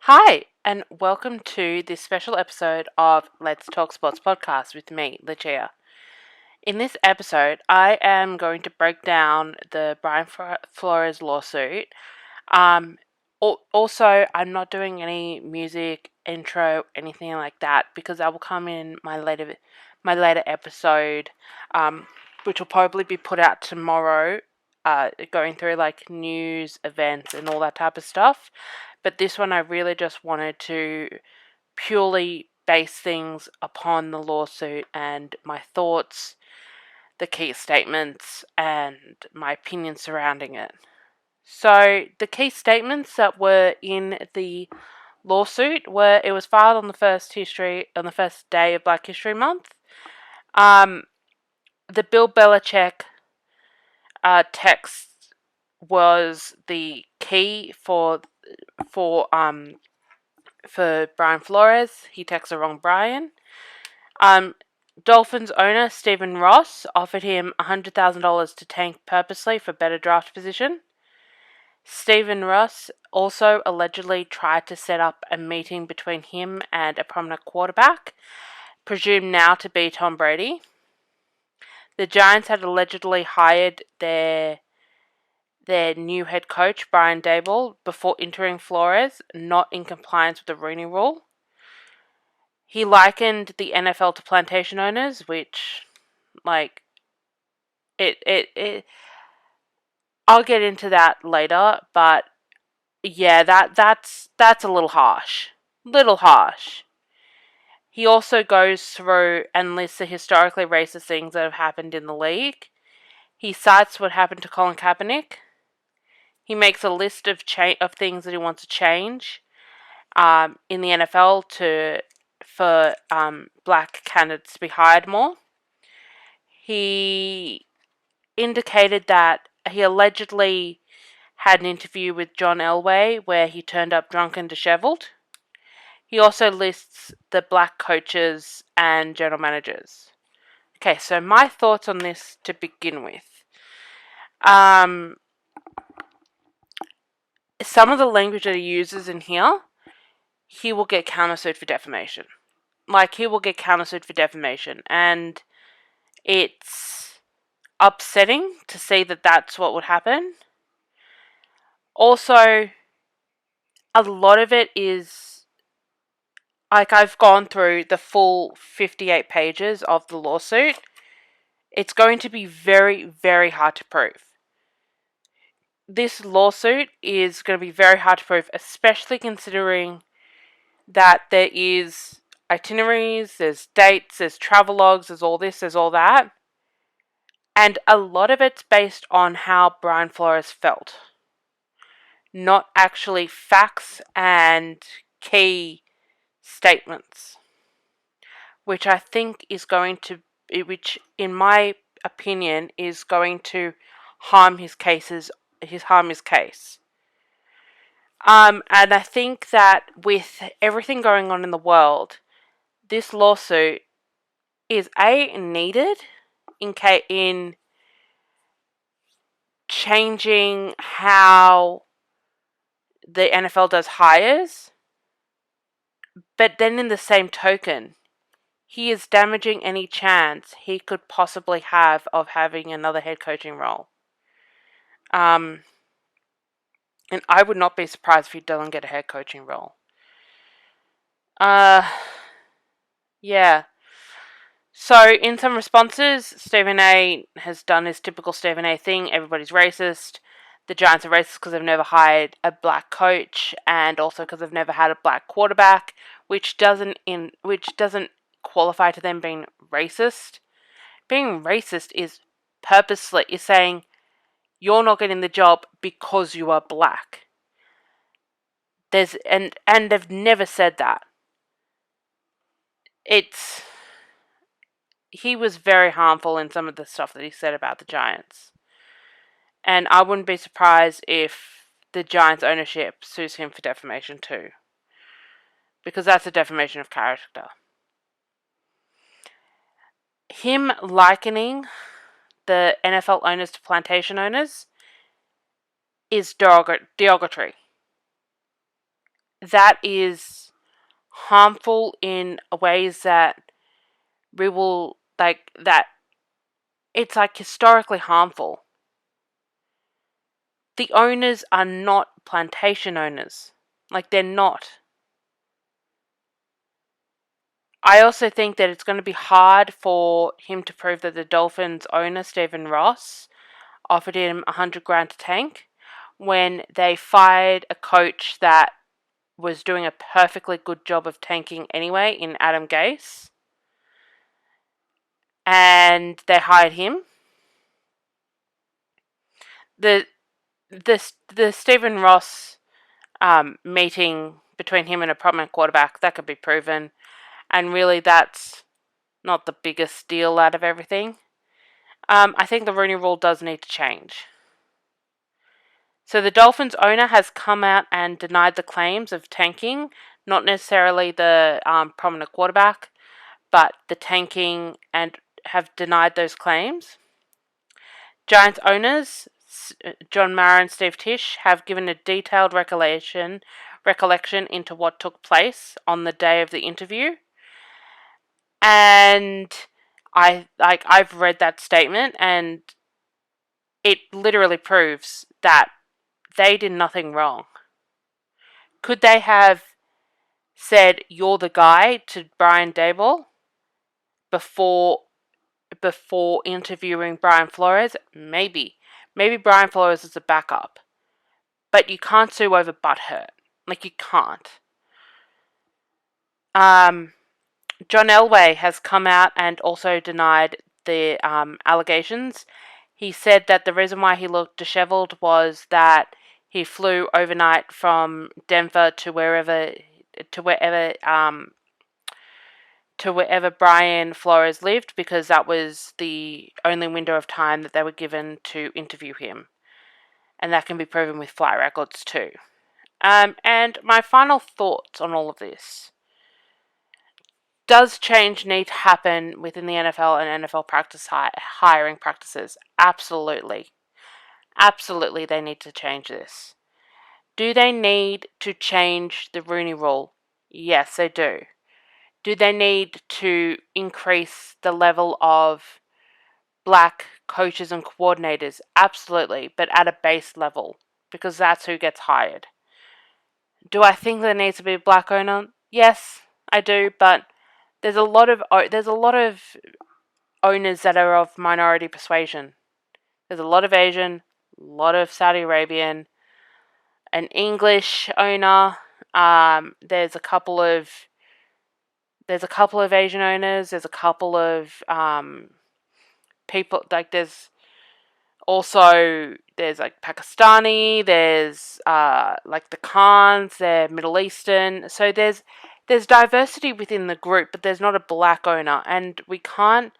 Hi, and welcome to this special episode of Let's Talk Sports podcast with me, Lucia. In this episode, I am going to break down the Brian Flores lawsuit. Also, I'm not doing any music intro, anything like that, because that will come in my later episode, which will probably be put out tomorrow. Going through like news, events, and all that type of stuff. But this one, I really just wanted to purely base things upon the lawsuit and my thoughts, the key statements, and my opinion surrounding it. So, the key statements that were in the lawsuit were it was filed on the first day of Black History Month. The Bill Belichick text was the key for Brian Flores. He texts the wrong Brian. Dolphins owner Stephen Ross offered him $100,000 to tank purposely for better draft position. Stephen Ross also allegedly tried to set up a meeting between him and a prominent quarterback, presumed now to be Tom Brady. The Giants had allegedly hired their new head coach, Brian Daboll, before entering Flores, not in compliance with the Rooney Rule. He likened the NFL to plantation owners, which, it I'll get into that later, but yeah, that's a little harsh. Little harsh. He also goes through and lists the historically racist things that have happened in the league. He cites what happened to Colin Kaepernick. He makes a list of things that he wants to change in the NFL for black candidates to be hired more. He indicated that he allegedly had an interview with John Elway where he turned up drunk and disheveled. He also lists the black coaches and general managers. Okay, so my thoughts on this to begin with. Some of the language that he uses in here, he will get countersued for defamation. And it's upsetting to see that that's what would happen. Also, a lot of it is, I've gone through the full 58 pages of the lawsuit. It's going to be very, very hard to prove. This lawsuit is going to be very hard to prove, especially considering that there is itineraries, there's dates, there's travel logs, there's all this, there's all that. And a lot of it's based on how Brian Flores felt. Not actually facts and key statements. Which I think is going to, which in my opinion is going to harm his case. And I think that with everything going on in the world, this lawsuit is needed in changing how the NFL does hires, but then in the same token, he is damaging any chance he could possibly have of having another head coaching role. And I would not be surprised if he doesn't get a head coaching role. Yeah. So, in some responses, Stephen A. has done his typical Stephen A. thing. Everybody's racist. The Giants are racist because they've never hired a black coach, and also because they've never had a black quarterback, which doesn't qualify to them being racist. Being racist is saying you're not getting the job because you are black. And they've never said that. He was very harmful in some of the stuff that he said about the Giants. And I wouldn't be surprised if the Giants ownership sues him for defamation too. Because that's a defamation of character. Him likening the NFL owners to plantation owners is derogatory. that is harmful in ways that we will, that it's historically harmful. The owners are not plantation owners. They're not. I also think that it's going to be hard for him to prove that the Dolphins owner, Stephen Ross, offered him $100,000 to tank when they fired a coach that was doing a perfectly good job of tanking anyway in Adam Gase. And they hired him. The Stephen Ross meeting between him and a prominent quarterback, that could be proven. And really, that's not the biggest deal out of everything. I think the Rooney Rule does need to change. So the Dolphins owner has come out and denied the claims of tanking, not necessarily the prominent quarterback, but the tanking, and have denied those claims. Giants owners John Mara and Steve Tisch have given a detailed recollection into what took place on the day of the interview. And I've read that statement, and it literally proves that they did nothing wrong. Could they have said, "You're the guy," to Brian Daboll before interviewing Brian Flores? Maybe Brian Flores is a backup, but you can't sue over butthurt. You can't. John Elway has come out and also denied the allegations. He said that the reason why he looked disheveled was that he flew overnight from Denver to wherever Brian Flores lived, because that was the only window of time that they were given to interview him. And that can be proven with flight records too. And my final thoughts on all of this. Does change need to happen within the NFL and NFL practice hiring practices? Absolutely. Absolutely, they need to change this. Do they need to change the Rooney Rule? Yes, they do. Do they need to increase the level of black coaches and coordinators? Absolutely, but at a base level, because that's who gets hired. Do I think there needs to be a black owner? Yes, I do, but there's a lot of owners that are of minority persuasion. There's a lot of Asian, a lot of Saudi Arabian, an English owner. There's a couple of Asian owners. There's a couple of people, there's also Pakistani. There's the Khans. They're Middle Eastern. So there's diversity within the group, but there's not a black owner, and we can't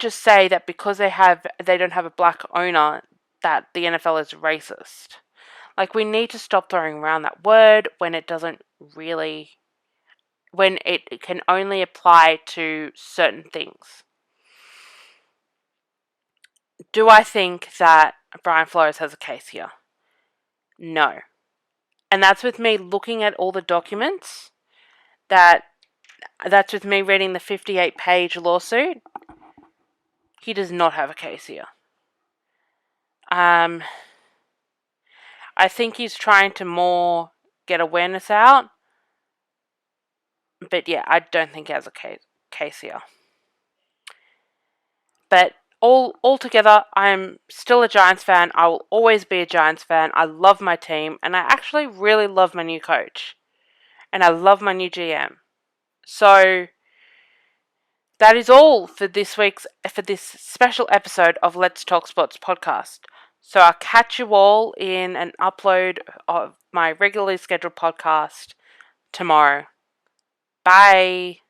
just say that because they don't have a black owner that the NFL is racist. We need to stop throwing around that word when it can only apply to certain things. Do I think that Brian Flores has a case here? No. And that's with me looking at all the documents. That's with me reading the 58-page lawsuit. He does not have a case here. I think he's trying to more get awareness out. But yeah, I don't think he has a case here. But altogether, I'm still a Giants fan. I will always be a Giants fan. I love my team, and I actually really love my new coach. And I love my new GM. So that is all for this special episode of Let's Talk Sports podcast. So I'll catch you all in an upload of my regularly scheduled podcast tomorrow. Bye.